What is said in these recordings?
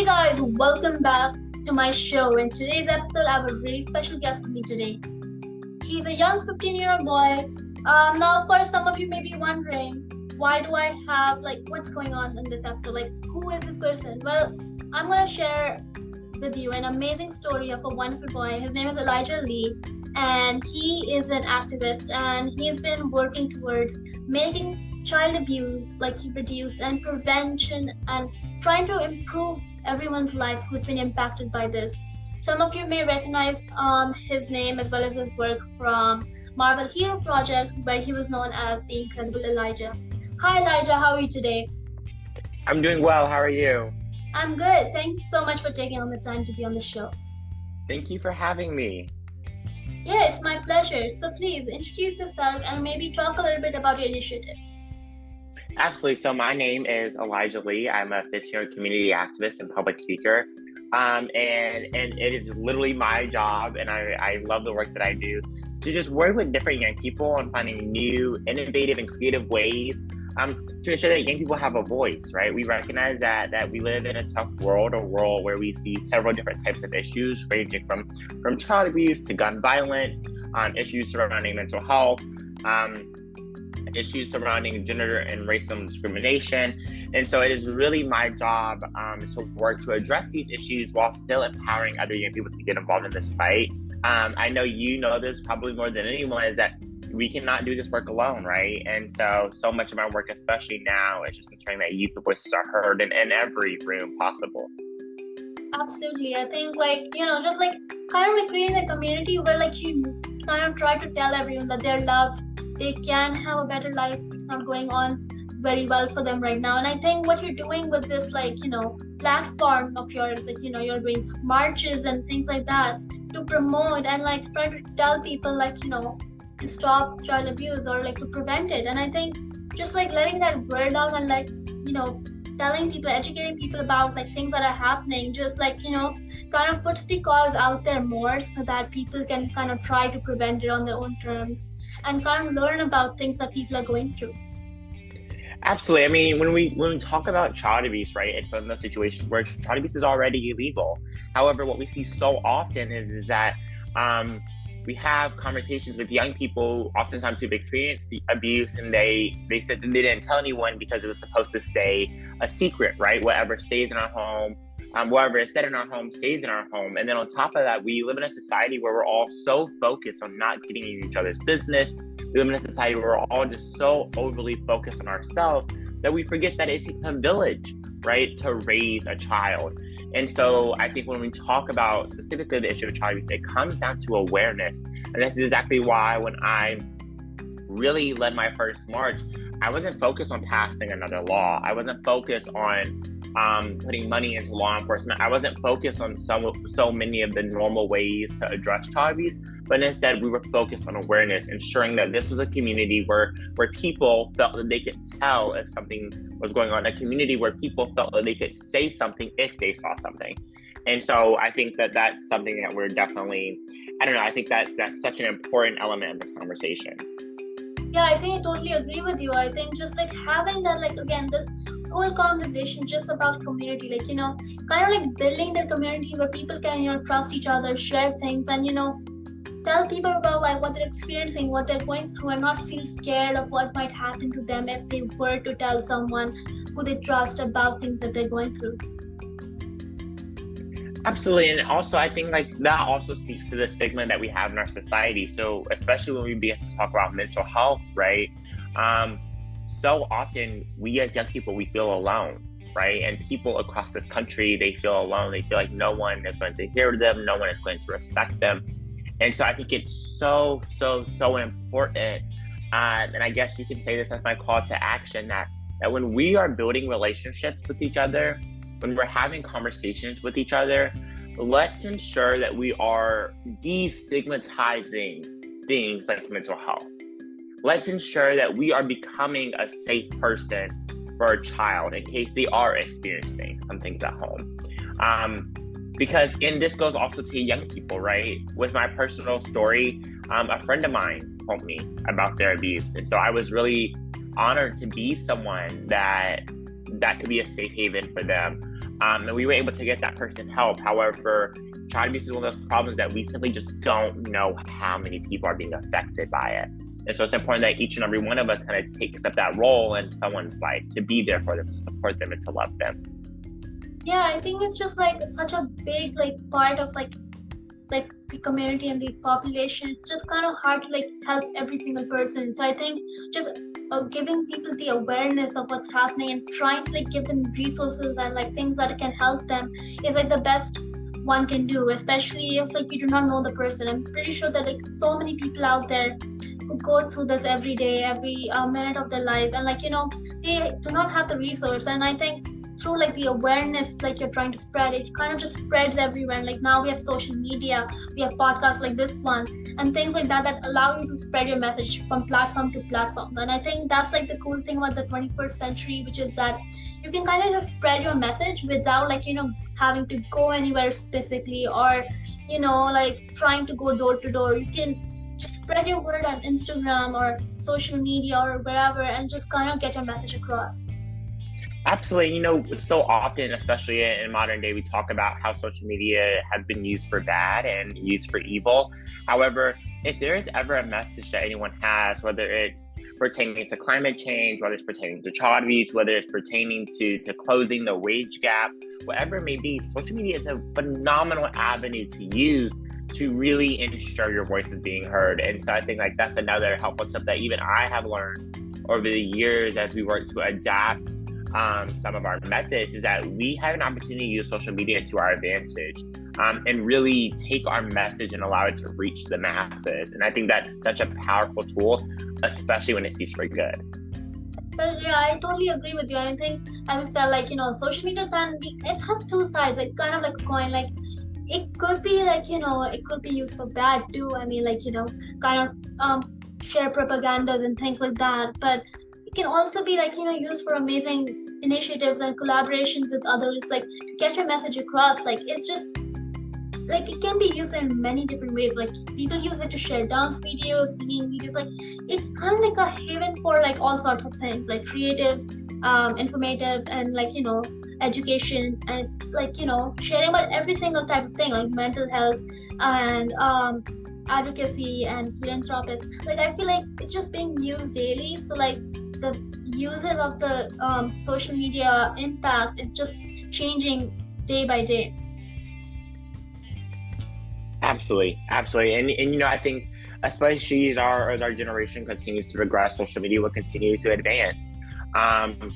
Hey guys, welcome back to my show. In today's episode, I have a really special guest with me today. He's a young 15-year-old boy. Now, of course, some of you may be wondering, why do I have, what's going on in this episode? Who is this person? Well, I'm going to share with you an amazing story of a wonderful boy. His name is Elijah Lee, and he is an activist, and he's been working towards making child abuse, like he reduced, and prevention, and trying to improve everyone's life who's been impacted by this. Some of you may recognize his name as well as his work from Marvel Hero Project, where he was known as the Incredible Elijah. Hi Elijah, how are you today? I'm doing well. How are you? I'm good. Thank you so much for taking on the time to be on the show. Thank you for having me. Yeah, it's my pleasure. So please introduce yourself and maybe talk a little bit about your initiative. Absolutely. So my name is Elijah Lee. I'm a 15-year community activist and public speaker. And it is literally my job, and I love the work that I do, to just work with different young people on finding new, innovative, and creative ways to ensure that young people have a voice, right? We recognize that we live in a tough world, a world where we see several different types of issues, ranging from child abuse to gun violence, issues surrounding mental health, issues surrounding gender and racial discrimination. And so it is really my job to work to address these issues while still empowering other young people to get involved in this fight. I know you know this probably more than anyone, is that we cannot do this work alone, right? And so much of my work, especially now, is just ensuring that youth voices are heard in every room possible. Absolutely. I think just creating a community where you kind of try to tell everyone that they're loved, they can have a better life. It's not going on very well for them right now. And I think what you're doing with this platform of yours, you're doing marches and things like that to promote and try to tell people to stop child abuse or to prevent it. And I think just letting that word out and telling people, educating people about things that are happening, just kind of puts the cause out there more so that people can kind of try to prevent it on their own terms and kind of learn about things that people are going through. Absolutely. I mean, when we talk about child abuse, right, it's one of those situations where child abuse is already illegal. However, what we see so often is that we have conversations with young people, oftentimes who've experienced the abuse, and they said that they didn't tell anyone because it was supposed to stay a secret, right? Whatever stays in our home, whatever is said in our home stays in our home. And then on top of that, we live in a society where we're all so focused on not getting in each other's business. We live in a society where we're all just so overly focused on ourselves that we forget that it takes a village, right, to raise a child. And so I think when we talk about specifically the issue of child abuse, it comes down to awareness. And that's exactly why when I really led my first march, I wasn't focused on passing another law. I wasn't focused on putting money into law enforcement. I wasn't focused on so many of the normal ways to address child abuse, but instead we were focused on awareness, ensuring that this was a community where people felt that they could tell if something was going on, a community where people felt that they could say something if they saw something. And so I think that that's something that we're definitely, I think that's such an important element of this conversation. Yeah, I think I totally agree with you. I think just having that, again, this whole conversation just about community, building the community where people can, trust each other, share things, and, tell people about what they're experiencing, what they're going through, and not feel scared of what might happen to them if they were to tell someone who they trust about things that they're going through. Absolutely. And also, I think that also speaks to the stigma that we have in our society. So especially when we begin to talk about mental health, right? So often we as young people, we feel alone, right? And people across this country, they feel alone. They feel like no one is going to hear them. No one is going to respect them. And so I think it's so important. And I guess you can say this as my call to action, that when we are building relationships with each other, when we're having conversations with each other, let's ensure that we are destigmatizing things like mental health. Let's ensure that we are becoming a safe person for a child in case they are experiencing some things at home. And this goes also to young people, right? With my personal story, a friend of mine told me about their abuse. And so I was really honored to be someone that could be a safe haven for them. and we were able to get that person help. However, child abuse is one of those problems that we simply just don't know how many people are being affected by it. And so it's important that each and every one of us kind of takes up that role in someone's life, to be there for them, to support them, and to love them. Yeah, I think it's just like such a big like part of like the community and the population. It's just kind of hard to like help every single person. So I think just giving people the awareness of what's happening and trying to like give them resources and like things that can help them is like the best one can do, especially if like you do not know the person. I'm pretty sure that like so many people out there who go through this every day, every minute of their life, and like, you know, they do not have the resource. And I think through like the awareness like you're trying to spread, it kind of just spreads everywhere. Like now we have social media, we have podcasts like this one and things like that that allow you to spread your message from platform to platform. And I think that's like the cool thing about the 21st century, which is that you can kind of just spread your message without like, you know, having to go anywhere specifically, or, you know, like trying to go door to door. You can just spread your word on Instagram or social media or wherever and just kind of get your message across. Absolutely. You know, so often, especially in modern day, we talk about how social media has been used for bad and used for evil. However, if there is ever a message that anyone has, whether it's pertaining to climate change, whether it's pertaining to child abuse, whether it's pertaining to closing the wage gap, whatever it may be, social media is a phenomenal avenue to use to really ensure your voice is being heard. And so I think like that's another helpful tip that even I have learned over the years as we work to adapt some of our methods, is that we have an opportunity to use social media to our advantage, and really take our message and allow it to reach the masses. And I think that's such a powerful tool, especially when it's used for good. But yeah, I totally agree with you. I think, as I said, like, you know, social media it has two sides, like kind of like a coin. Like it could be like, you know, it could be used for bad too. I mean, like, you know, kind of share propagandas and things like that. But it can also be like, you know, used for amazing initiatives and collaborations with others, like to get your message across. Like it's just like it can be used in many different ways. Like people use it to share dance videos, singing videos. Like it's kind of like a haven for like all sorts of things, like creative, informative, and like, you know, education, and like, you know, sharing about every single type of thing, like mental health and advocacy and philanthropists. Like I feel like it's just being used daily. So like the uses of the social media impact is just changing day by day. Absolutely. And you know, I think especially as our generation continues to progress, social media will continue to advance. And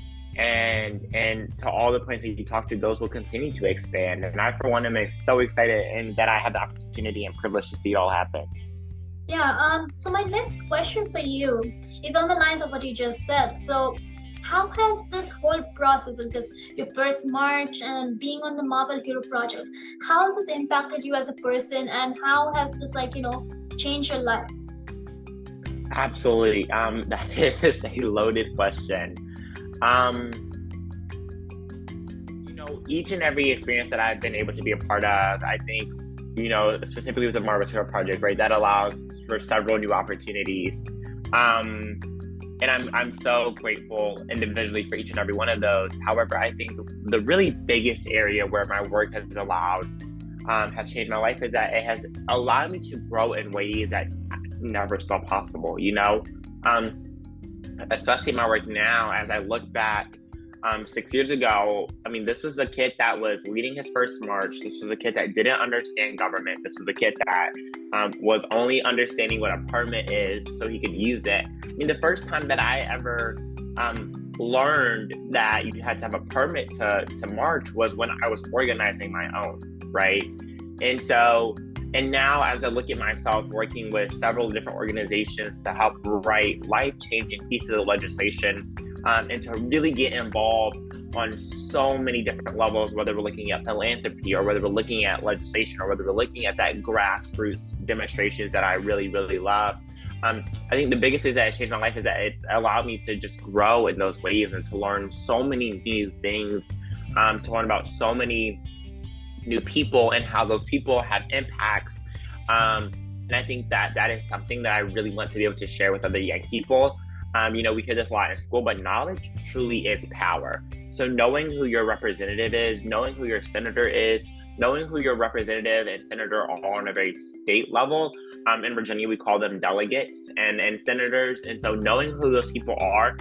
to all the points that you talked to, those will continue to expand. And I, for one, am so excited and that I have the opportunity and privilege to see it all happen. Yeah, so my next question for you is on the lines of what you just said. So how has this whole process of this, your first march and being on the Marvel Hero Project, how has this impacted you as a person, and how has this, like, you know, changed your life? Absolutely. That is a loaded question. You know, each and every experience that I've been able to be a part of, I think, you know, specifically with the Marve Hero Project, right, that allows for several new opportunities. And I'm so grateful individually for each and every one of those. However, I think the really biggest area where my work has changed my life is that it has allowed me to grow in ways that I never saw possible, you know? Especially my work now, as I look back 6 years ago, I mean, this was a kid that was leading his first march. This was a kid that didn't understand government. This was a kid that was only understanding what a permit is so he could use it. I mean, the first time that I ever learned that you had to have a permit to march was when I was organizing my own, right? And now as I look at myself working with several different organizations to help write life-changing pieces of legislation, and to really get involved on so many different levels, whether we're looking at philanthropy or whether we're looking at legislation or whether we're looking at that grassroots demonstrations that I really, really love. I think the biggest thing that has changed my life is that it's allowed me to just grow in those ways and to learn so many new things, to learn about so many new people and how those people have impacts. And I think that is something that I really want to be able to share with other young people. You know, we hear this a lot in school, but knowledge truly is power. So knowing who your representative is, knowing who your senator is, knowing who your representative and senator are on a very state level. In Virginia, we call them delegates and senators. And so knowing who those people are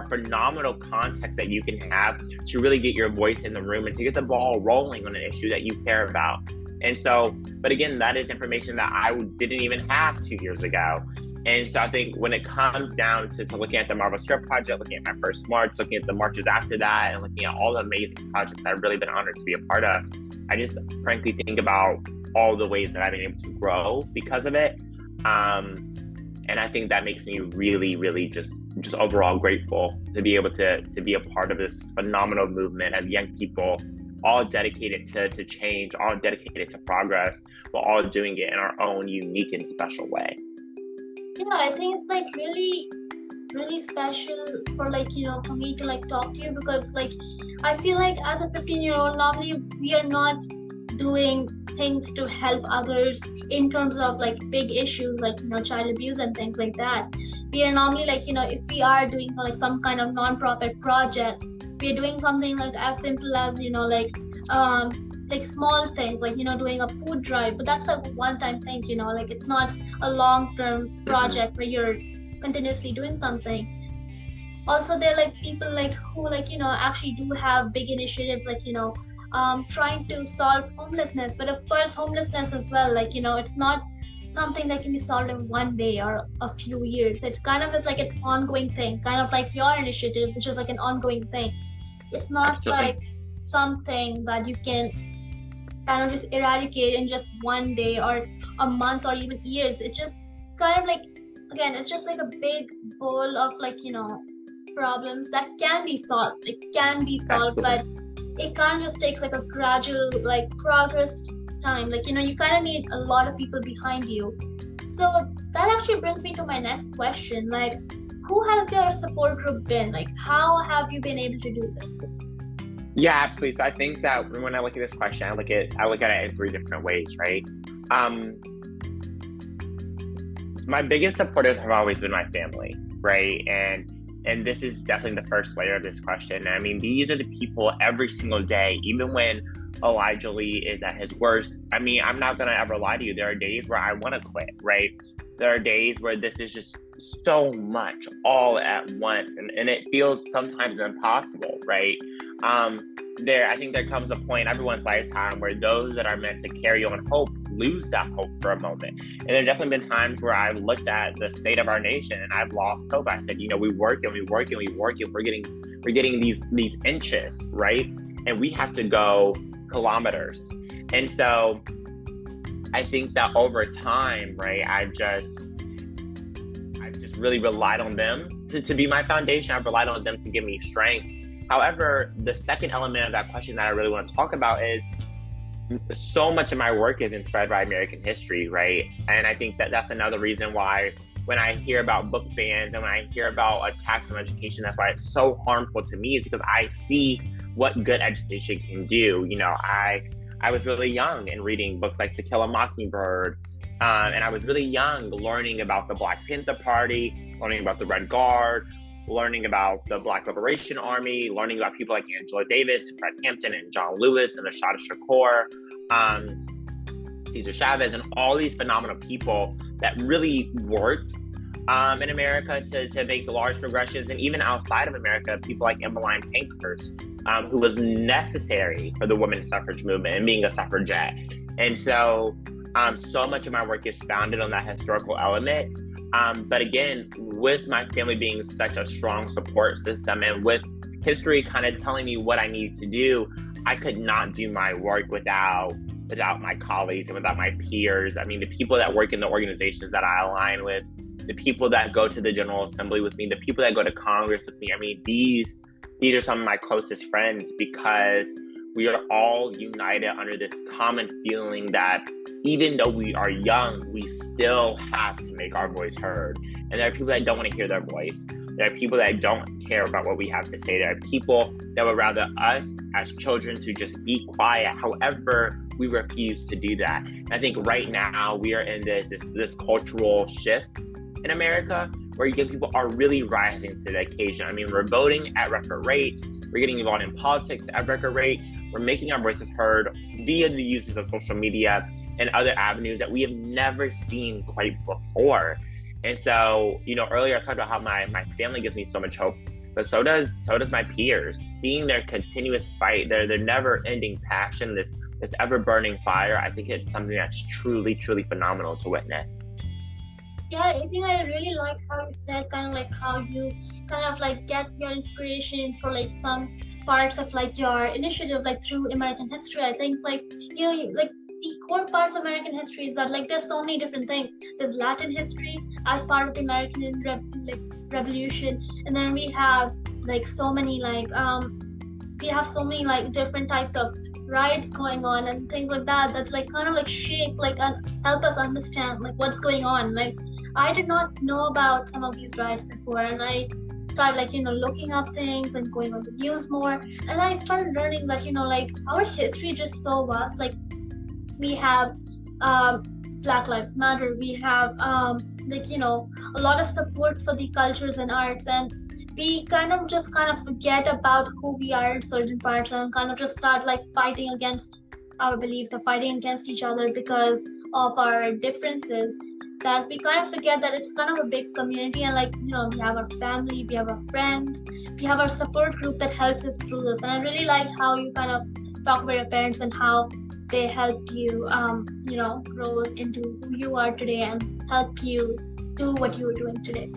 phenomenal context that you can have to really get your voice in the room and to get the ball rolling on an issue that you care about. And so, but again, that is information that I didn't even have 2 years ago. And so I think when it comes down to looking at the Marve Script Project, looking at my first march, looking at the marches after that, and looking at all the amazing projects I've really been honored to be a part of, I just frankly think about all the ways that I've been able to grow because of it. And I think that makes me really, really just overall grateful to be able to be a part of this phenomenal movement of young people, all dedicated to change, all dedicated to progress, but all doing it in our own unique and special way. Yeah, I think it's like really, really special for for me to talk to you, because I feel like as a 15-year-old, normally we are not doing things to help others in terms of big issues child abuse and things like that. We are normally if we are doing some kind of non-profit project, we are doing something as simple as small things doing a food drive, but that's a one-time thing. It's not a long-term project where you're continuously doing something. Also, there are people who actually do have big initiatives trying to solve homelessness, but of course homelessness as well, it's not something that can be solved in one day or a few years. It kind of is an ongoing thing, kind of like your initiative, which is an ongoing thing. It's not Absolutely. Something that you can kind of just eradicate in just one day or a month or even years. It's just kind of again, it's just a big bowl of problems that can be solved. It can be solved, Absolutely. but it can't just take a gradual progress time. You kind of need a lot of people behind you. So that actually brings me to my next question. Who has your support group been? How have you been able to do this? Yeah, absolutely. So I think that when I look at this question, I look at it in 3 different ways, right? My biggest supporters have always been my family, right? And this is definitely the first layer of this question. I mean, these are the people every single day, even when Elijah Lee is at his worst. I mean, I'm not gonna ever lie to you. There are days where I want to quit, right? There are days where this is just so much all at once, and it feels sometimes impossible, right? I think there comes a point in everyone's lifetime where those that are meant to carry on hope lose that hope for a moment. And there have definitely been times where I've looked at the state of our nation and I've lost hope. I said, we work and we work and we work and we're getting these inches, right? And we have to go kilometers. And so I think that over time, right, I've just really relied on them to be my foundation. I've relied on them to give me strength. However, the second element of that question that I really want to talk about is so much of my work is inspired by American history, right? And I think that that's another reason why when I hear about book bans and when I hear about attacks on education, that's why it's so harmful to me, is because I see what good education can do. I was really young and reading books like To Kill a Mockingbird, and I was really young learning about the Black Panther Party, learning about the Red Guard, learning about the Black Liberation Army, learning about people like Angela Davis and Fred Hampton and John Lewis and Ashada Shakur, Cesar Chavez, and all these phenomenal people that really worked in America to make large progressions. And even outside of America, people like Emmeline Pankhurst, who was necessary for the women's suffrage movement and being a suffragette. And so much of my work is founded on that historical element. But again, with my family being such a strong support system and with history kind of telling me what I need to do, I could not do my work without my colleagues and without my peers. I mean, the people that work in the organizations that I align with, the people that go to the General Assembly with me, the people that go to Congress with me. I mean, these are some of my closest friends, because we are all united under this common feeling that even though we are young, we still have to make our voice heard. And there are people that don't want to hear their voice. There are people that don't care about what we have to say. There are people that would rather us as children to just be quiet. However, we refuse to do that. And I think right now we are in this cultural shift in America where young people are really rising to the occasion. I mean, we're voting at record rates, we're getting involved in politics at record rates, we're making our voices heard via the uses of social media and other avenues that we have never seen quite before. And so, earlier I talked about how my family gives me so much hope, but so does my peers. Seeing their continuous fight, their never-ending passion, this ever-burning fire, I think it's something that's truly, truly phenomenal to witness. Yeah, I think I really like how you said kind of like how you kind of like get your inspiration for like some parts of like your initiative like through American history. I think like like the core parts of American history is that like there's so many different things. There's Latin history as part of the American Revolution, and then we have like so many like different types of riots going on and things like that like kind of like shape like and help us understand like what's going on. Like I did not know about some of these riots before, and I started like looking up things and going on the news more, and I started learning that like our history is just so vast. Like we have Black Lives Matter, we have a lot of support for the cultures and arts, and we kind of forget about who we are in certain parts and kind of just start like fighting against our beliefs or fighting against each other because of our differences, that we kind of forget that it's kind of a big community, and like we have our family, we have our friends, we have our support group that helps us through this. And I really liked how you kind of talk about your parents and how they helped you grow into who you are today and help you do what you were doing today.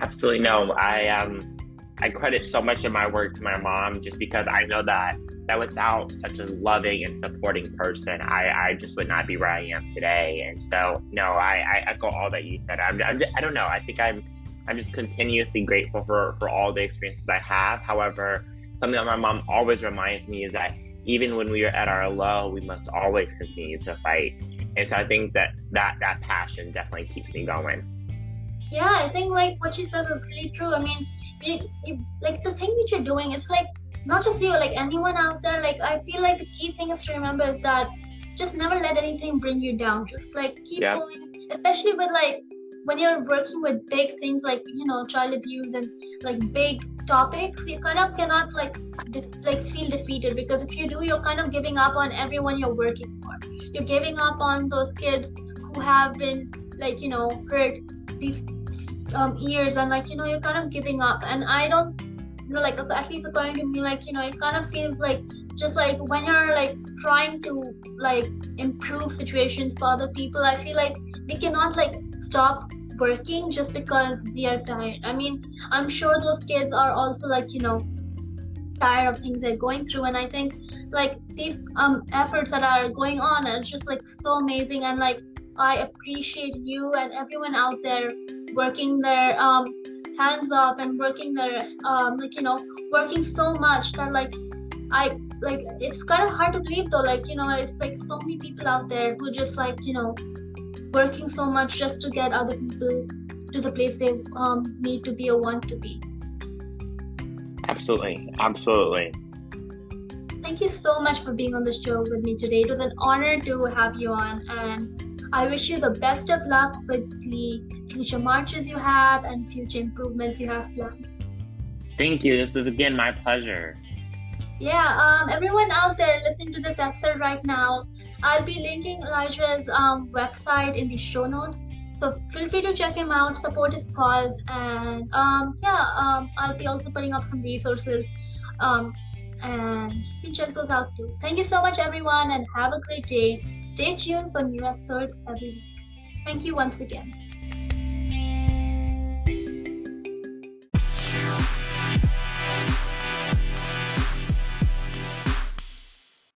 Absolutely. No, I credit so much of my work to my mom, just because I know that without such a loving and supporting person, I just would not be where I am today. And so, no, I echo all that you said. I don't know. I think I'm just continuously grateful for all the experiences I have. However, something that my mom always reminds me is that even when we are at our low, we must always continue to fight. And so I think that passion definitely keeps me going. Yeah, I think like what she said is really true. I mean, you like the thing that you're doing, it's like not just you, like anyone out there. Like I feel like the key thing is to remember is that just never let anything bring you down. Just like keep going, especially with like when you're working with big things like child abuse and like big topics. You kind of cannot like feel defeated, because if you do, you're kind of giving up on everyone you're working for. You're giving up on those kids who have been like hurt these years, and like you're kind of giving up. And I don't like, at least according to me, like it kind of feels like just like when you're like trying to like improve situations for other people, I feel like we cannot like stop working just because we are tired. I mean, I'm sure those kids are also like tired of things they're going through, and I think like these efforts that are going on are just like so amazing. And like I appreciate you and everyone out there working their hands off and working their working so much that like it's kind of hard to believe though, like it's like so many people out there who just like working so much just to get other people to the place they need to be or want to be. Absolutely. Thank you so much for being on the show with me today. It was an honor to have you on, and I wish you the best of luck with the future marches you have and future improvements you have planned. Thank you. This is again my pleasure. Yeah, everyone out there listening to this episode right now, I'll be linking Elijah's website in the show notes. So feel free to check him out, support his cause, and I'll be also putting up some resources, and you can check those out too. Thank you so much, everyone, and have a great day. Stay tuned for new episodes every week. Thank you once again.